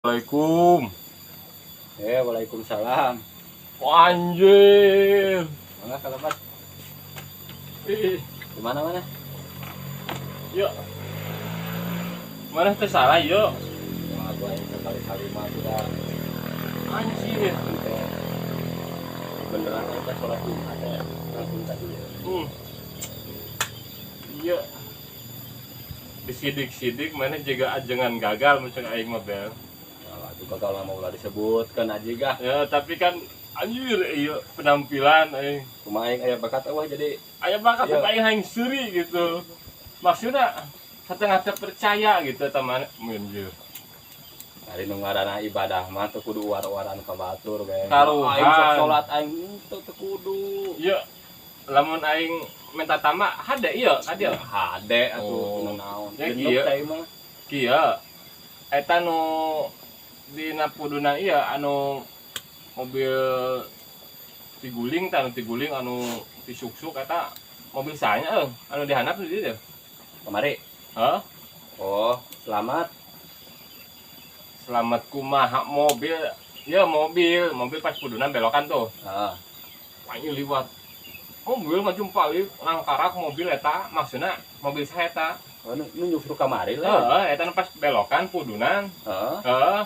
Assalamualaikum. Waalaikumsalam. Anjir. Mana kalau Mas? Ih, Di mana? yuk. Mana tersalah yuk. Wah, gua ini sekali-kali mah sudah Anjir. beneran kita sholat Jumat ya. Langsung tadi ya. Iya. Disidik-sidik mana juga ajengan gagal menceng aing mobil. Nah, itu gagal mau ulah disebutkan aja gah. Ya, tapi kan anjir iya penampilan aing. Kumaha aing aya bakat wah jadi Aya bakat Iya. tapi aing hayang seuri gitu. Maksudnya setengah percaya gitu teman menjur. hari nu ngaranna ibadah mah teu kudu war-waran ka batur ge. Taruhan. Aing sok salat aing teu kudu. Iya. Lamun aing minta tamak hade iya hade. Hade Oh. atuh naon. Ya, Genep kieu. cai mah. Kieu eta nu dina puduna ieu anu mobil tiguling tah tiguling anu disuksuk eta mobil sanya anu dihandap di dieu. Kemari. Hah? Oh, selamat. Selamat kumaha mobil. Ya mobil pas puduna belokan tuh. Heeh. Panyu liwat. Mobil maju balik nangkarak mobil eta maksudna mobil saya eta. Oh, nu nyusruk kamari lah. Heeh, eta nu pas belokan pudunan. Heeh. Heeh.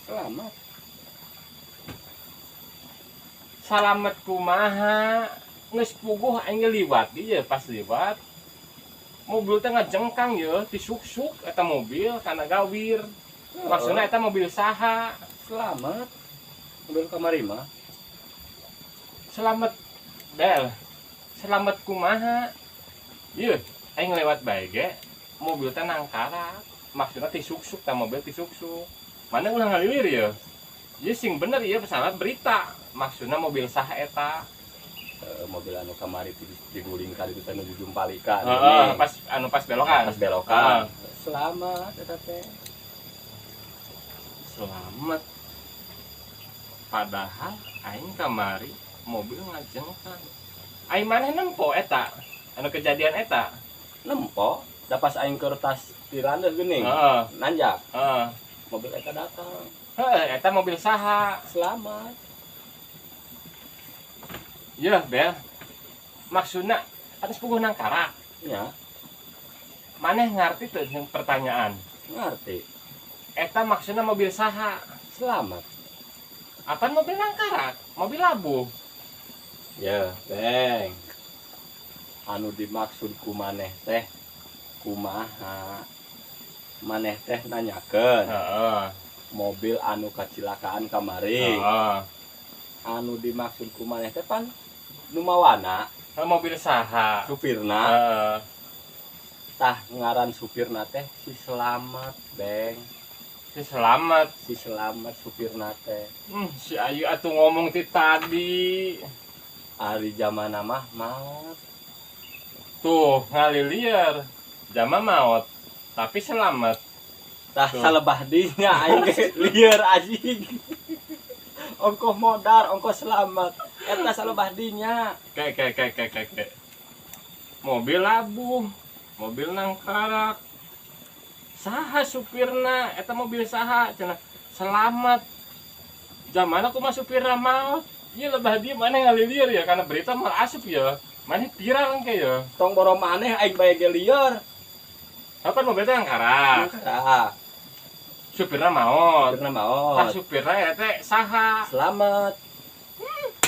Selamat. Salamet kumaha geus puguh aing liwat ieu pas liwat mobil teh ngajengkang ye disuksuk eta mobil kana gawir maksudna eta mobil saha Selamat. Mobil kamari mah. selamat bel selamat kumaha ieu aing lewat bae ge mobil teh nangkarak maksudna disuksuk tah mobil disuksuk mana ulah ngalilir ye ieu sing bener ieu pesawat berita maksudna mobil saha eta. Mobil anu kamari diguling kali itu teh nu jumpalikan. Heeh, pas belokan. Pas belokan. Selamat eta teh. Selamat. Padahal aing kamari mobil ngajengkan. Aing maneh nempo eta anu kejadian eta. Nempo, da pas aing keur tas tirandeus geuning. Heeh. Nanjak, Heeh. mobil eta datang. Heuh, eta mobil saha? Selamat. Yeuh, Bel. Maksudna atas puguh nangkarak. Ya, Maneh ngarti teu jeung pertanyaan. ngerti. Eta maksudna mobil saha? Selamat. Apaan mobil nangkarak? Mobil labuh. Ya, Beng. Anu dimaksud ku maneh teh kumaha? Maneh teh nanyakeun Heeh. mobil anu kacilakaan kamari. Heeh. Anu dimaksud ku maneh teh pan nu mawana Mobil saha? supirna. Heeh. Tah ngaran supirna teh si Selamat, Beng. Si Selamat. Si Selamat supirna teh. Si Ayu atuh ngomong ti tadi. Ari zamana mah maot. Tuh, ngalilir. Jama maot, tapi selamat. Tah Tuh. salebah dinya aing ge lieur anjing. Ongkoh modar, ongkoh selamat. Eta salebah dinya. Kayak. Mobil labuh, mobil nangkarak. Saha supirna? Eta mobil saha? Cenah selamat. Jamana kumaha supirna maot? Ieu lebah dia mana ngalilir ya karena berita mal asup ya. Mana viral engke ya. Tong boro maneh aing bae ge lieur. Kapan mobil teh nangkarak? Tah, Supirna maot. supirna Tah maot. supirna eta teh saha? Selamat.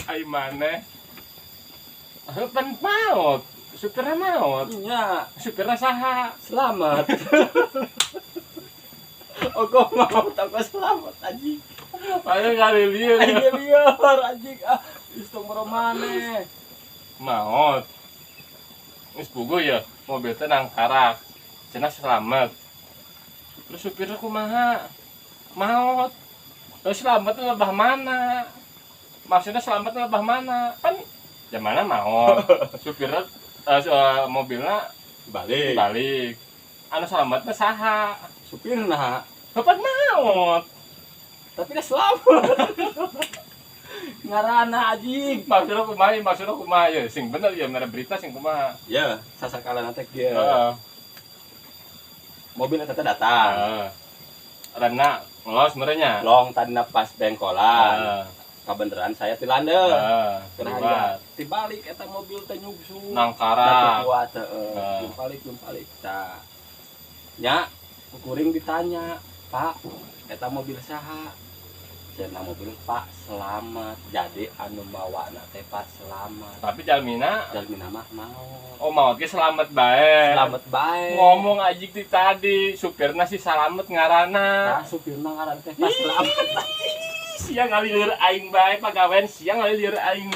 Ai maneh. Heupan maot. Supirna maot. Nya, Supirna saha? selamat. Ongkoh maot, ongkoh selamat anjing. Ayo ngalilir. Aing ge lieur anjing. Ah, geus tong boro maneh. Maot. Geus puguh ya, mobil teh nangkarak. Cenah selamat. Terus supirnya kumaha? Maot. Terus selamatnya lebah mana? Maksudnya selamatnya lebah mana? Kan zamana maot. Supirnya mobilnya Balik. balik. Anu selamatnya saha? Supirna, Kapan maot? tapi dah selamat. Ngarana anjing. Maksudnya kumaha ya? Sing bener ya, mere berita sing kumaha. Ya, sasakala teh kieu. Heeh. Mobil eta teh datang. Heeh. Karena Ngelos merenya. long tadina pas bengkolan Ah, kabeneran saya tilande terlibat. dibalik eta mobil teh nyugsu Nangkara. kuat Ah. balik tah nya kuring ditanya Pak eta mobil saha cenah mobil Pak Selamat jadi anu mawana teh Pak Selamat Tapi Jalmina, jalmina mah mau oh mau ke selamat bae. selamat bae Ngomong ajik di tadi, supirna si Salamet tah ngarana. supirna ngaran teh Pak Selamat Siang ngalieur aing bae pagawean siang ngalieur aing.